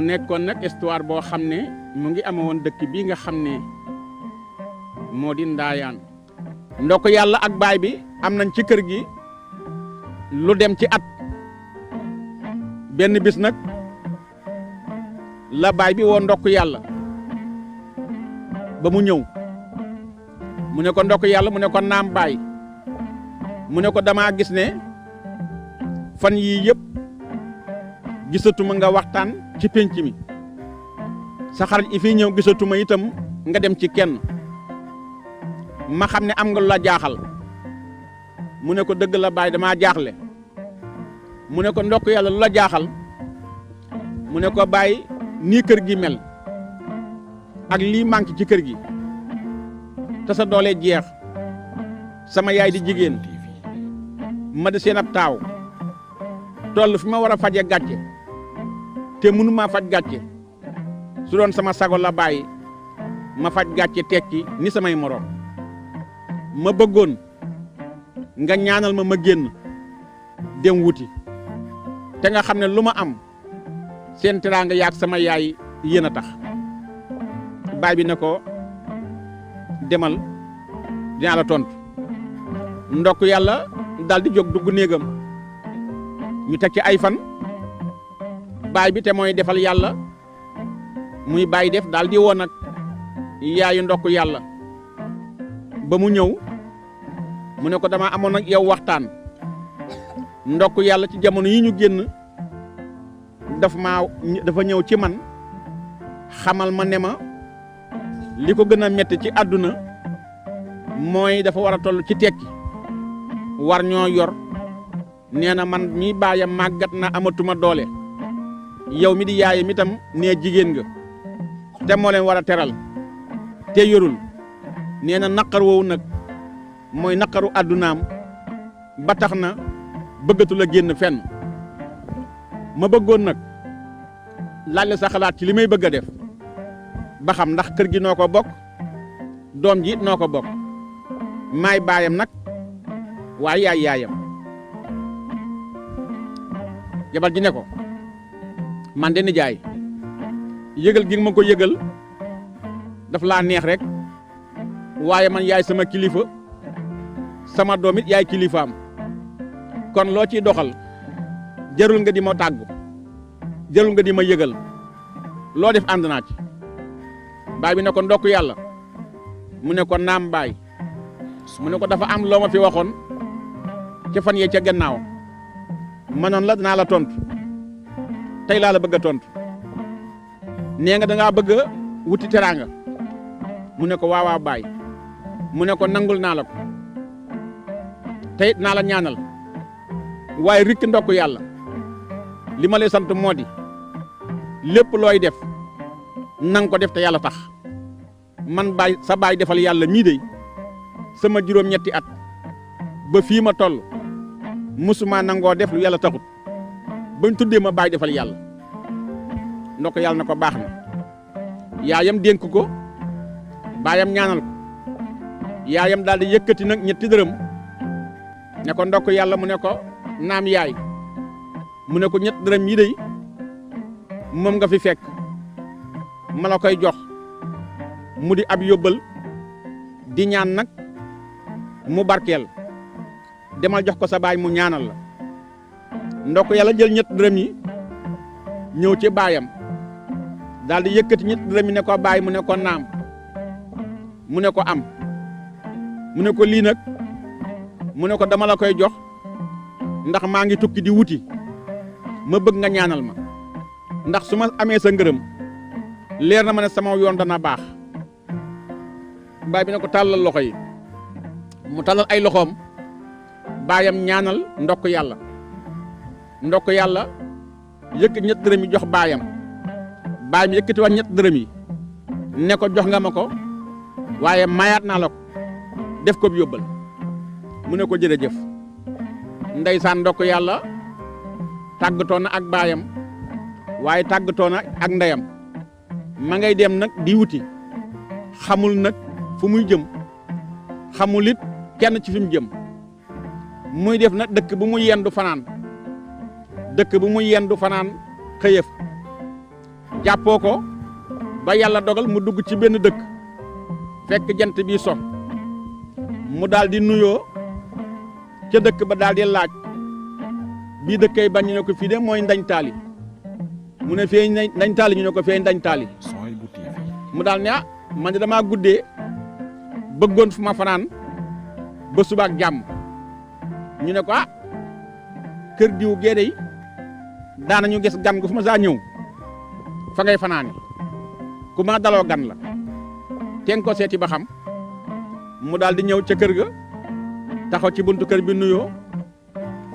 nekkoon nag histoire boo xam ne mu ngi amoon dëkk bii nga xam ne moo di Ndaayaan ndokk yàlla ak baay bi am nañ ci kër gi lu dem ci at benn bis nag la baay bi woo ndokk yàlla ba mu ñëw mu ne ko ndokk yàlla mu ne ko naam baay mu ne ko damaa gis ne fan yii yëpp gisatuma nga waxtaan ci pénc mi sa xarit yi fii ñëw gisatuma itam nga dem ci kenn ma xam ne am nga lu la jaaxal mu ne ko dëgg la baay damaa jaaxle mu ne ko ndokk yàlla lu la jaaxal mu ne ko baay nii kër gi mel ak lii manqué ci kër gi te sa doole jeex sama yaay di jigéen ma di seen ab taaw toll fi ma war a faje gàcce te mënu maa faj gàcce su doon sama sago la bàyyi ma faj gàcce tekki ni samay moroom ma bëggoon nga ñaanal ma génn dem wuti te nga xam ne lu ma am seen teraanga yaag sama yaay yéen a tax baay bi ne ko demal dinaa la tontu ndokk yàlla dal di jóg dugg néegam ñu teg ci ay fan baay bi te mooy defal yàlla muy baay def daal di woon nag yaayu ndokk yàlla ba mu ñëw mu ne ko dama amoon nag yow waxtaan ndokk yàlla ci jamono yi ñu génn dafa ñëw ci man xamal ma ne ma li ko gën a metti ci àdduna mooy dafa war a toll ci tekki war ñoo yor nee na man mi baayam màggat na amatuma doole yow mi di yaayam itam nee jigéen nga te moo leen war a teral te yorul nee na naqar woowu nag mooy naqaru àddunaam ba tax na bëggatu la génn fenn ma bëggoon nag laaj la sa xalaat ci li may bëgg a def ba xam ndax kër gi noo ko bokk doom ji it noo ko bokk maay baayam nag waaye yaay yaayam jabar ji ne ko man de nijaay yëgal gi ma ko yëgal daf laa neex rek waaye man yaay sama kilifa sama doom it yaay kilifaam kon loo ciy doxal jarul nga di ma tàggu jarul nga di ma yëgal loo def ànd naa ci baay bi ne ko ndokk yàlla mu ne ko naam baay mu ne ko dafa am loo ma fi waxoon ca fan yee ca gannaaw manoon la dinaa la tontu tey laa la bëgg a tontu nee nga dangaa bëgg a wuti teraanga mu ne ko waawaa baay mu ne ko nangul naa la ko tey naa la ñaanal waaye rikk ndokk yàlla li ma lay sant moo di lépp looy def nang ko def te yàlla tax man baay sa baay defal yàlla mii de sama juróom-ñetti at ba fii ma toll musuma nangoo def lu yàlla taxut bañ tuddee ma baay defal yàlla ndokk yàlla na ko baax na yaayam dénk ko baayam ñaanal ko yaayam daal di yëkkati nag ñetti dërëm ne ko ndokk yàlla mu ne ko naam yaay mu ne ko ñett dërëm yi de moom nga fi fekk ma la koy jox mu di ab yóbbal di ñaan nag mu barkeel demal jox ko sa baay mu ñaanal la ndokk yàlla jël ñett dërëm yi ñëw ci baayam daal di yëkkati ñett dërëm yi ne ko baay mu ne ko naam mu ne ko am mu ne ko lii nag mu ne ko dama la koy jox ndax maa ngi tukki di wuti ma bëgg nga ñaanal ma ndax su ma amee sa ngërëm leer na ma ne sama yoon dana baax baay bi ne ko tàllal loxo yi mu tàllal ay loxoom baayam ñaanal ndokk yàlla yëkk ñett dërëm yi jox baayam baayam yëkkati wax ñett dërëm yi ne ko jox nga ma ko waaye mayaat naa la ko def ko yóbbal mu ne ko jërëjëf ndeysaan ndokk yàlla tàggatoo na ak baayam waaye tàggatoo na ak ndeyam ma ngay dem nag di wuti xamul nag fu muy jëm xamul it kenn ci fi mu jëm muy def nag dëkk bu mu yendu fanaan xëyëf jàppoo ko ba yàlla dogal mu dugg ci benn dëkk fekk jant bi so mu daal di nuyoo ca dëkk ba daal di laaj bii dëkkay bañ ñu ne ko fii de mooy ndañ taali mu ne fee ndañ taali ñu ne ko fee ndañ taali mu daal ne man de damaa guddee bëggoon fu ma fanaan ba subaak jàmm ñu ne ko kër diw gee dey daanañu gis gan gu fu ma saa ñëw fa ngay fanaani ku ma daloo gan la teen ko seeti ba xam mu daal di ñëw ca kër ga taxaw ci buntu kër bi nuyoo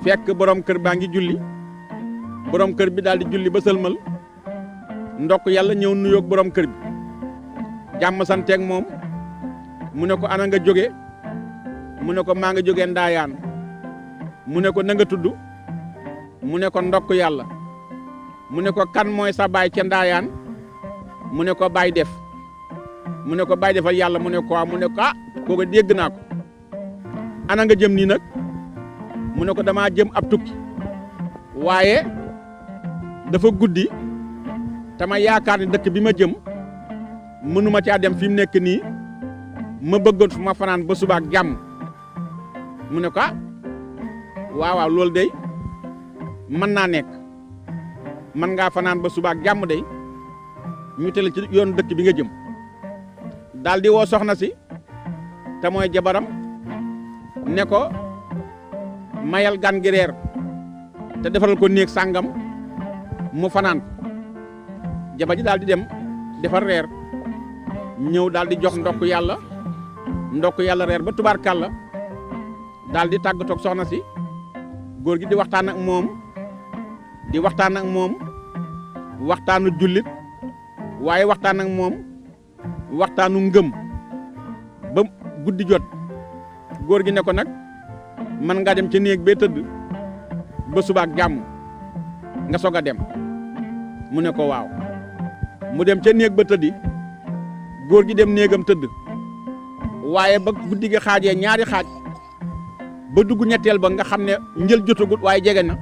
fekk borom kër baa ngi julli borom kër bi daal di julli ba sëlmal ndokk yàlla ñëw nuyoog borom kër bi jàmm santeeg moom mu ne ko ana nga jóge mu ne ko maa nga jógee ndaayaan mu ne ko na nga tudd mu ne ko ndokk yàlla mu ne ko kan mooy sa baay ca ndaayaan mu ne ko baay def mu ne ko baay defal yàlla mu ne ko mu ne ko kooku dégg naa ko ana nga jëm nii nag mu ne ko damaa jëm ab tukki waaye dafa guddi tama yaakaar ni dëkk bi ma jëm mënuma caa dem fi mu nekk nii ma bëggoon fu ma fanaan ba subaak jàmm mu ne ko waaw loolu day mën naa nekk mën ngaa fanaan ba subaak jàmm day ñu tele ci yoon dëkk bi nga jëm daal di woo soxna si te mooy jabaram ne ko mayal gan gi reer te defaral ko néeg sàngam mu fanaan jabar ji daal di dem defar reer ñëw daal di jox ndokk yàlla reer ba tubaarkàlla daal di tàggatoog soxna si góor gi di waxtaan ak moom waxtaanu jullit waaye waxtaan ak moom waxtaanu ngëm ba guddi jot góor gi ne ko nag mën nga dem ca néeg bee tëdd ba subaak jàmm nga soog a dem mu ne ko waaw mu dem ca néeg ba tëddi góor gi dem néegam tëdd waaye ba guddi gi xaajee ñaari xaaj ba dugg ñetteel ba nga xam ne njël jotagut waaye jege na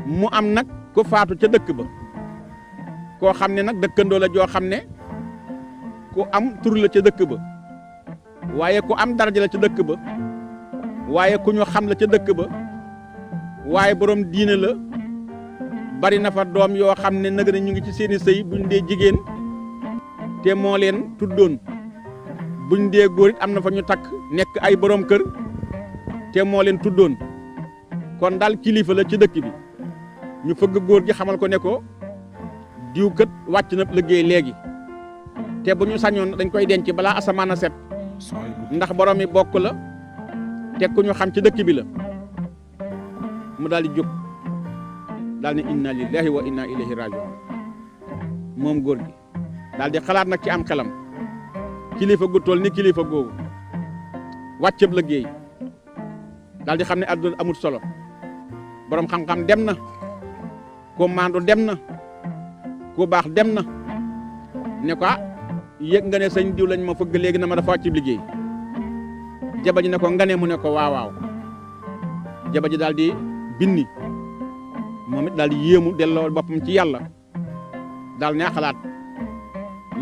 mu am nag ko faatu ca dëkk ba koo xam ne nag dëkkandoo la joo xam ne ku am tur la ca dëkk ba waaye ku am daraja la ca dëkk ba waaye ku ñu xam la ca dëkk ba waaye borom diine la bari na fa doom yoo xam ne nag ñu ngi ci seeni sëy buñ dee jigéen te moo leen tuddoon buñ dee góor it am na fa ñu takk nekk ay borom kër te moo leen tuddoon kon daal kilifa la ci dëkk bi ñu fëgg góor gi xamal ko ne ko diw kët wàcc na liggéey léegi te bu ñu sañoon dañ koy denc balaa asamaan a set ndax borom mi bokk la te ku ñu xam ci dëkk bi la mu daal di jóg daal ne inna lillahi wa inna ilayhi rajiun moom góor gi daal di xalaat nag ci am xelam kilifa gu toll ni kilifa googu wàccëb liggéey daal di xam ne àdduna amul solo borom xam-xam dem na ko maandu dem na ku baax dem na ne ko yëg nga ne sëñ diw lañ ma fëgg léegi na ma dafa wàccib liggéey jaba ji ne ko nga ne mu ne ko waaw jaba ji daal di binni moom it daal di yéemu delloo boppam ci yàlla daal ne xalaat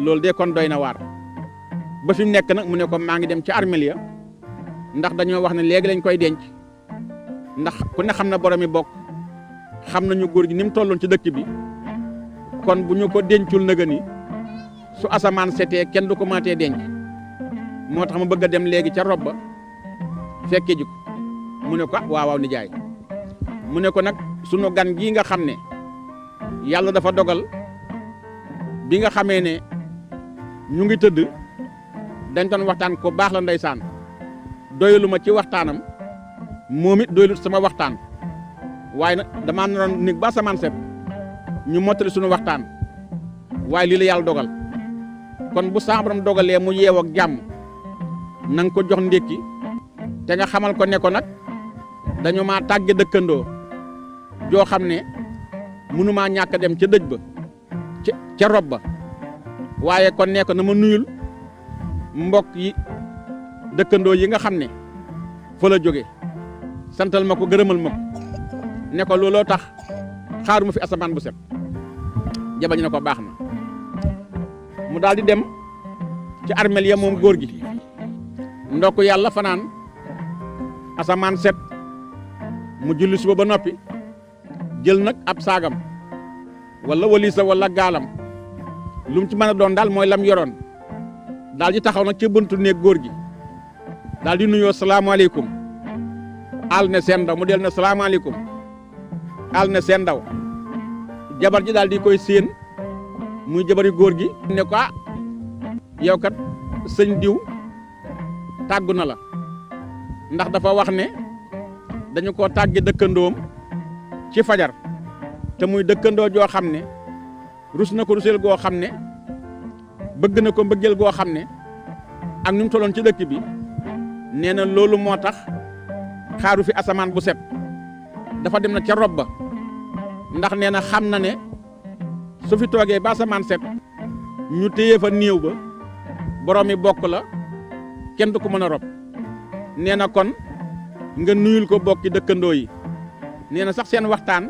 loolu de kon doy na waar ba fi mu nekk nag mu ne ko maa ngi dem ci armeel ya ndax dañoo wax ne léegi lañ koy denc ndax ku ne xam na borom mi bokk xam nañu góor gi ni mu tolloon ci dëkk bi kon bu ñu ko dencul naga ni su asamaan setee kenn du ko maatee denc moo tax ma bëgg a dem léegi ca rob ba fekke ji ko mu ne ko waaw nijaay mu ne ko nag sunu gan gii nga xam ne yàlla dafa dogal bi nga xamee ne ñu ngi tëdd dañ doon waxtaan ko baax la ndeysaan doyalu ma ci waxtaanam moom it doyalu sama waxtaan waaye nag damaa naroon nit ba asamaan set ñu mottali sunu waxtaan waaye lii la yàlla dogal kon bu sa borom dogalee mu yeew ak jàmm na nga ko jox ndékki te nga xamal ko ne ko nag dañu maa tàgge dëkkandoo joo xam ne mënumaa ñàkk dem ca dëj ba ca rob ba waaye kon ne ko na ma nuyul mbokk yi dëkkandoo yi nga xam ne fa la jóge santal ma ko gërëmal ma ko ne ko looloo tax xaaruma fi asamaan bu set jabañ na ko baax na mu daal di dem ci armeel ya moom góor gi ndokk yàlla fanaan asamaan set mu julli suba ba noppi jël nag ab saagam wala walisa wala gaalam lu mu ci mën a doon daal mooy lam yoroon daal di taxaw nag ci buntu néeg góor gi daal di nuyoo salaamaaleykum al ne seen ndaw mu del ne salaamaaleykum al ne seen ndaw jabar ji daal di koy séen muy jabari góor gi ne ko yow kat sëñ diw tàggu na la ndax dafa wax ne dañu ko tàgge dëkkandoom ci fajar te muy dëkkandoo joo xam ne rus na ko rusel goo xam ne bëgg na ko mbëggeel goo xam ne ak ni mu tolloon ci dëkk bi nee na loolu moo tax xaaru fi asamaan bu set dafa dem na ca rob ba ndax nee na xam na ne su fi toogee ba asamaan set ñu téye fa néew ba boroomi bokk la kenn du ko mën a rob nee na kon nga nuyul ko bokki dëkkandoo yi nee na sax seen waxtaan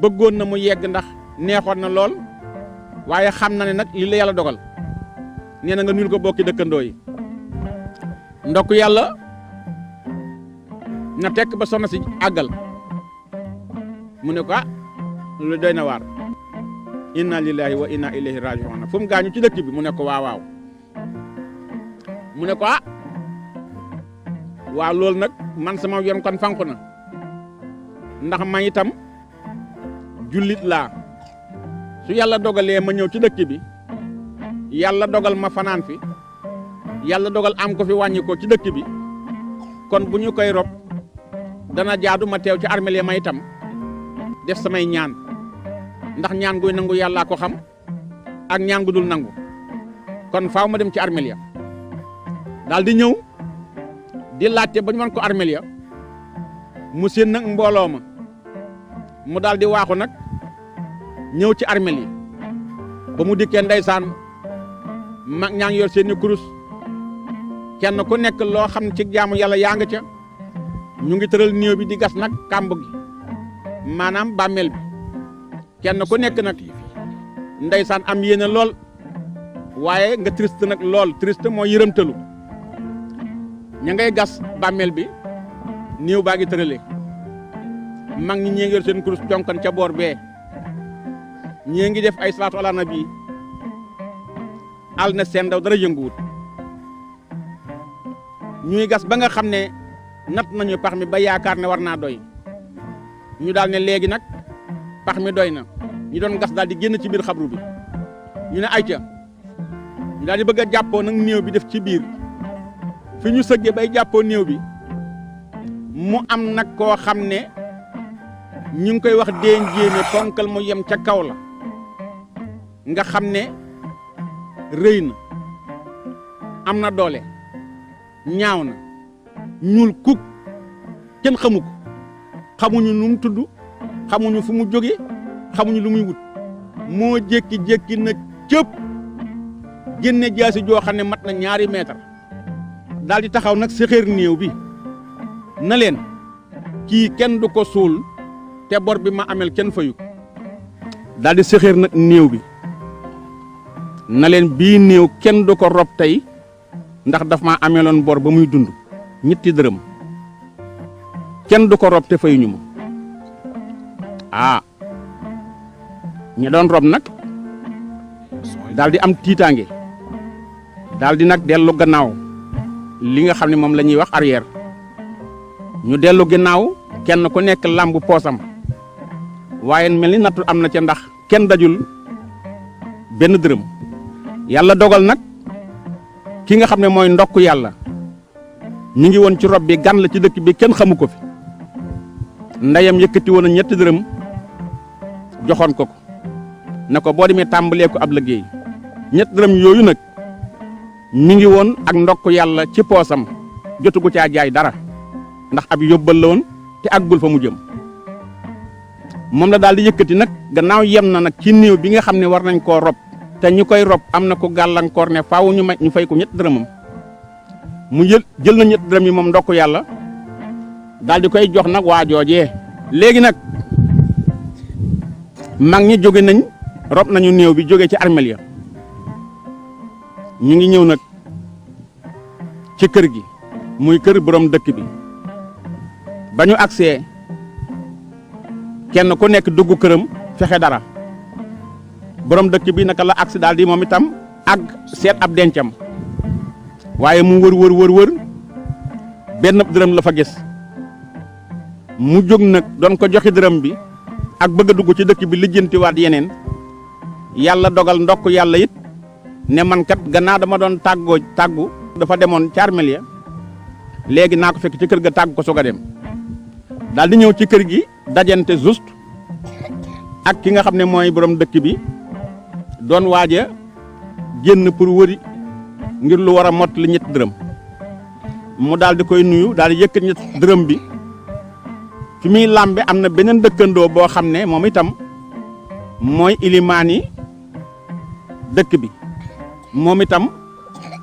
bëggoon na mu yegg ndax neexoon na lool waaye xam na ne nag li la yàlla dogal nee na nga nuyul ko bokki dëkkandoo yi ndokk yàlla na tekk ba soxna si àggal mu ne ko lu doy na waar inna lillahi wa inna ilayhi raji'un fu mu gaañu ci dëkk bi mu ne ko waaw mu ne ko waaw loolu nag man sama yoon kon fanku na ndax man itam jullit laa su yàlla dogalee ma ñëw ci dëkk bi yàlla dogal ma fanaan fi yàlla dogal am ko fi wàññi ko ci dëkk bi kon bu ñu koy rob dana jaadu ma teew ci armeel ma itam def samay ñaan ndax ñaan guy nangu yàllaa ko xam ak ñaan gu dul nangu kon faaw ma dem ci armeel ya daal di ñëw di laajte ba ñu mën ko armeel ya mu seen nag mbooloo ma mu daal di waaxu nag ñëw ci armeel yi ba mu dikkee ndeysaan mag ñaa ngi yor seeni kurus kenn ku nekk loo xam ne ci jaamu yàlla yaa nga ca ñu ngi tëral néew bi di gas nag kàmb gi maanaam bàmmeel bi kenn ku nekk nag ndeysaan am yéene lool waaye nga triste nag lool triste moo yërëmtalu ña ngay gas bàmmeel bi néew baa ngi tërale mag ñi ñee ngi yor seen kurus jonkan ca boor bee ñee ngi def ay salaatu ala nabi al na seen daw dara yënguwut ñuy gas ba nga xam ne nat nañu pax mi ba yaakaar ne war naa doy ñu daal ne léegi nag pax mi doy na ñu doon gas daal di génn ci biir xabru bi ñu ne ayca ñu daal di bëgg a jàppoo nag néew bi def ci biir fi ñu sëggee bay jàppoo néew bi mu am nag koo xam ne ñu ngi koy wax dee njéeme ponkal mu yem ca kaw la nga xam ne rëy na am na doole ñaaw na ñuul kuk kenn xamu ko xamuñu nu mu tudd xamuñu fu mu jóge xamuñu lu muy wut moo jékki-jékki na cëpp génne jaasi joo xam ne mat na 2 mètre daal di taxaw nag séxéer néew bi na leen kii kenn du ko suul te bor bi ma amel kenn fayu daal di séxéer nag néew bi na leen bii néew kenn du ko rob tey ndax daf maa ameeloon bor ba muy dund 2 dërëm kenn du ko rob te fayuñu ma ñi doon rob nag daal di am tiitaange daal di nag dellu gannaaw li nga xam ne moom la ñuy wax arrière ñu dellu gannaaw kenn ku nekk làmb poosam waaye mel ni nattu am na ca ndax kenn dajul benn dërëm yàlla dogal nag ki nga xam ne mooy ndokk yàlla ñu ngi woon ci rob bi gan la ci dëkk bi kenn xamu ko fi ndeyam yëkkati woon 2 dërëm joxoon ko na ko boo demee tàmbalee ko ab liggéey 2 dërëm yooyu nag mi ngi woon ak ndokk yàlla ci poosam jotugu caa jaay dara ndax ab yóbbal la woon te àggul fa mu jëm moom la daal di yëkkati nag gannaaw yem na nag ci néew bi nga xam ne war nañ koo rob te ñu koy rob am na ko gàllankoor ne faaw ñu fay ko 2 dërëmam mu jël na 2 dërëm yi moom ndokk yàlla daal di koy jox nag waa joojee léegi nag mag ñi jóge nañ rob nañu néew bi jóge ci armeel ya ñu ngi ñëw nag ci kër gi muy kër borom dëkk bi ba ñu agsee kenn ku nekk dugg këram fexe dara borom dëkk bi naka la agsi daal di moom itam ak seet ab dencam waaye mu wër benn dërëm la fa gis mu jóg nag doon ko joxi dërëm bi ak bëgg a dugg ci dëkk bi lijjantiwaat yeneen yàlla dogal ndokk yàlla it ne man kat gannaaw dama doon tàggu dafa demoon ca armeel ya léegi naa ko fekk ci kër ga tàggu ko soog a dem daal di ñëw ci kër gi dajante juste ak ki nga xam ne mooy borom dëkk bi doon waaja génn pour wëri ngir lu war a mott li ñetti dërëm mu daal di koy nuyu daal di yëkkat ñetti dërëm bi fi muy làmbe am na beneen dëkkandoo boo xam ne moom itam mooy ilimaani dëkk bi moom itam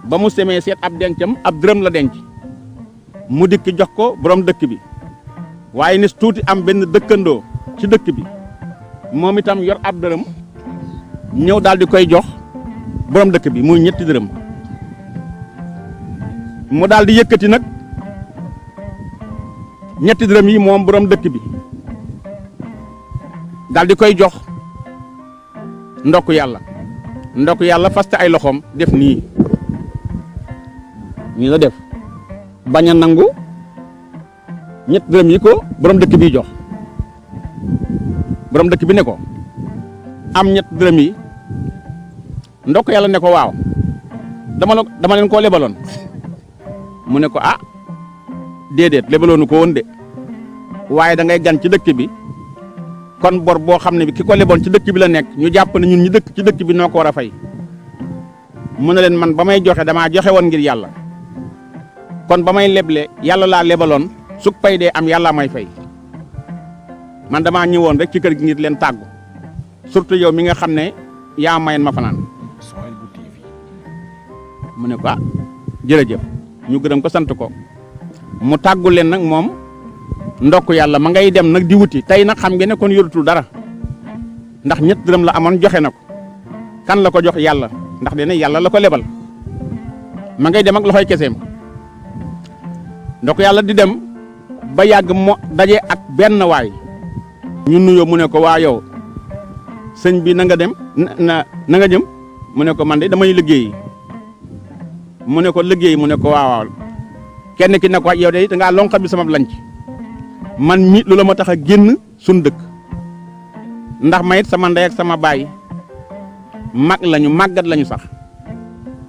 ba mu semee seet ab dencam ab dërëm la denc mu dikk jox ko borom dëkk bi waaye nis tuuti am benn dëkkandoo ci dëkk bi moom itam yor ab dërëm ñëw daal di koy jox borom dëkk bi muy ñetti dërëm mu daal di yëkkati nag ñetti dërëm yi moom borom dëkk bi daal di koy jox ndokk yàlla faste ay loxoom def nii la def bañ a nangu ñetti dërëm yi ko borom dëkk bi jox borom dëkk bi ne ko am ñetti dërëm yi ndokk yàlla ne ko waaw dama leen koo lebaloon mu ne ko ah déedéet lebaloonu ko woon de waaye da ngay gan ci dëkk bi kon bor boo xam ne bi ki ko leboon ci dëkk bi la nekk ñu jàpp ne ñun ñi dëkk ci dëkk bi noo ko war a fay mu ne leen man ba may joxe damaa joxe woon ngir yàlla kon ba may leble yàlla laa lebaloon suk pay dee am yàlla may fay man damaa ñëwoon rek ci kër gi ngir leen tàggu surtout yow mi nga xam ne yaa mayen ma fanaan mu ne ko ah jërëjëf ñu gërëm ko sant ko mu tàggu leen nag moom ndokk yàlla ma ngay dem nag di wuti tey nag xam ngeen ne kon yorutul dara ndax ñett dërëm la amoon joxe na ko kan la ko jox yàlla ndax dene yàlla la ko lebal ma ngay dem ak loxoy keseem ndokk yàlla di dem ba yàgg mo daje ak benn waay ñu nuyoo mu ne ko waa yow sëñ bi na nga dem na nga jëm mu ne ko man de damay liggéey mu ne ko liggéey mu ne ko waaw kenn ki ne ko yow de da ngaa lonkat bi sama lanc man mi lu la ma tax a génn suñ dëkk ndax ma it sama ndey ak sama baay mag lañu màggat lañu sax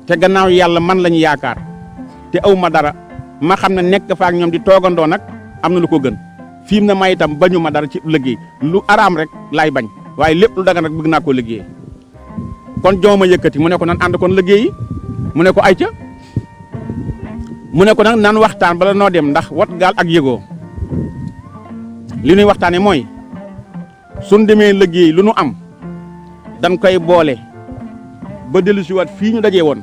te gannaaw yàlla man lañu yaakaar te aw ma dara ma xam ne nekk fa ak ñoom di toogandoo nag am na lu ko gën fi mu ne ma itam bañu ma dara ci liggéey lu araam rek laay bañ waaye lépp lu dagan rek bëgg naa koo liggéey kon jooma yëkkati mu ne ko nan ànd kon liggéeyi mu ne ko ayca mu ne ko nag nan waxtaan bala noo dem ndax wat gaal ak yëgoo li ñuy waxtaane mooy suñ demee liggéey lu nu am dañ koy boole ba dellu si waat fii ñu dajee woon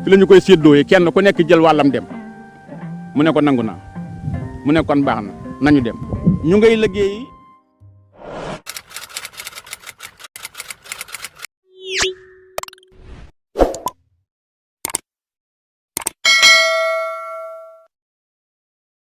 fi la ñu koy séddooyee kenn ku nekk jël wàllam dem mu ne ko nangu naa mu ne kon baax na nañu dem ñu ngay liggéey